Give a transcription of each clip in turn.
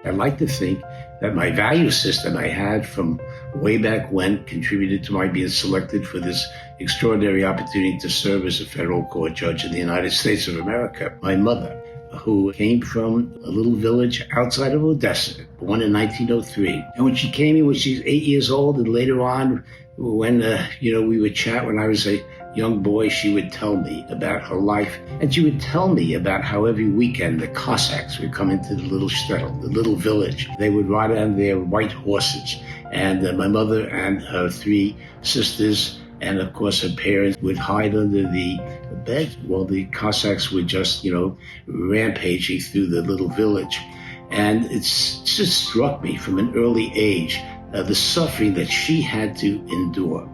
I like to think that my value system I had from way back when contributed to my being selected for this extraordinary opportunity to serve as a federal court judge in the United States of America. My mother, who came from a little village outside of Odessa, born in 1903. And when she came here when she was 8 years old, and later on, when we would chat when I was a young boy, she would tell me about her life. And she would tell me about how every weekend the Cossacks would come into the little shtetl, the little village. They would ride on their white horses. And my mother and her three sisters and of course her parents would hide under the bed while the Cossacks were just, rampaging through the little village. And it just struck me from an early age the suffering that she had to endure,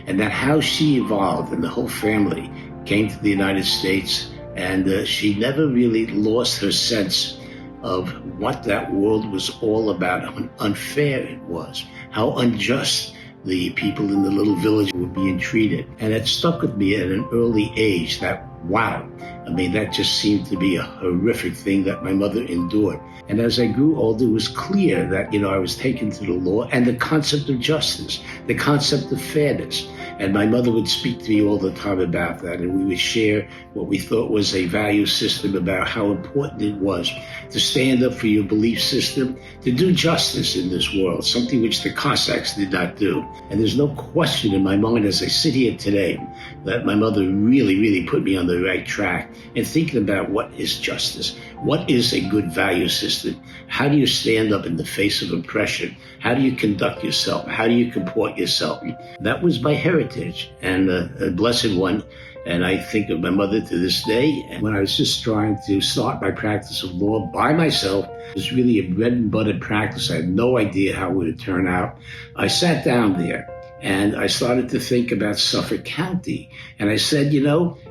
and that how she evolved and the whole family came to the United States, and she never really lost her sense of what that world was all about, how unfair it was, how unjust the people in the little village were being treated. And it stuck with me at an early age that, wow, that just seemed to be a horrific thing that my mother endured. And as I grew older, it was clear that, I was taken to the law and the concept of justice, the concept of fairness. And my mother would speak to me all the time about that, and we would share what we thought was a value system about how important it was to stand up for your belief system, to do justice in this world, something which the Cossacks did not do. And there's no question in my mind as I sit here today that my mother really, really put me on the right track in thinking about what is justice, what is a good value system, how do you stand up in the face of oppression, how do you conduct yourself, how do you comport yourself. That was my heritage and a blessed one. And I think of my mother to this day. And when I was just trying to start my practice of law by myself, it was really a bread and butter practice. I had no idea how it would turn out. I sat down there and I started to think about Suffolk County. And I said,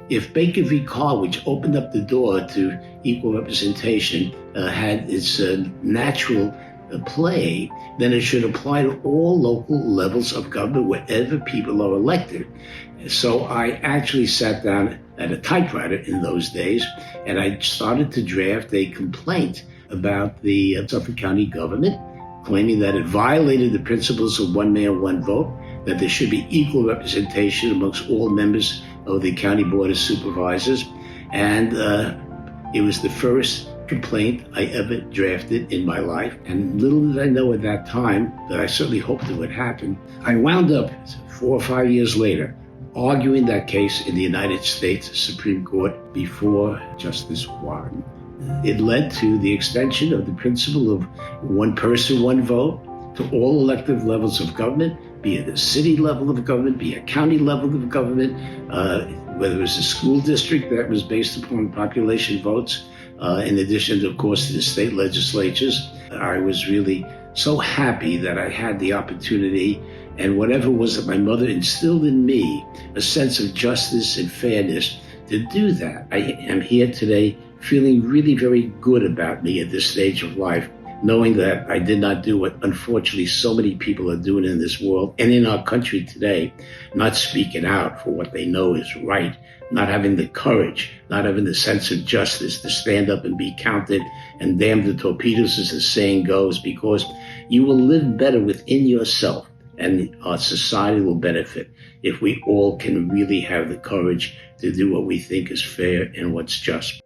if Baker v. Carr, which opened up the door to equal representation, had its natural play, then it should apply to all local levels of government wherever people are elected. So I actually sat down at a typewriter in those days, and I started to draft a complaint about the Suffolk County government, claiming that it violated the principles of one man, one vote, that there should be equal representation amongst all members of the County Board of Supervisors. And it was the first complaint I ever drafted in my life. And little did I know at that time, that I certainly hoped it would happen, I wound up 4 or 5 years later arguing that case in the United States Supreme Court before Justice Warren. It led to the extension of the principle of one person, one vote to all elective levels of government, be it a city level of government, be it a county level of government, whether it was a school district that was based upon population votes, in addition, of course, to the state legislatures. I was really so happy that I had the opportunity, and whatever was that my mother instilled in me, a sense of justice and fairness, to do that. I am here today feeling really very good about me at this stage of life, knowing that I did not do what unfortunately so many people are doing in this world and in our country today, not speaking out for what they know is right, not having the courage, not having the sense of justice to stand up and be counted and damn the torpedoes, as the saying goes, because you will live better within yourself and our society will benefit if we all can really have the courage to do what we think is fair and what's just.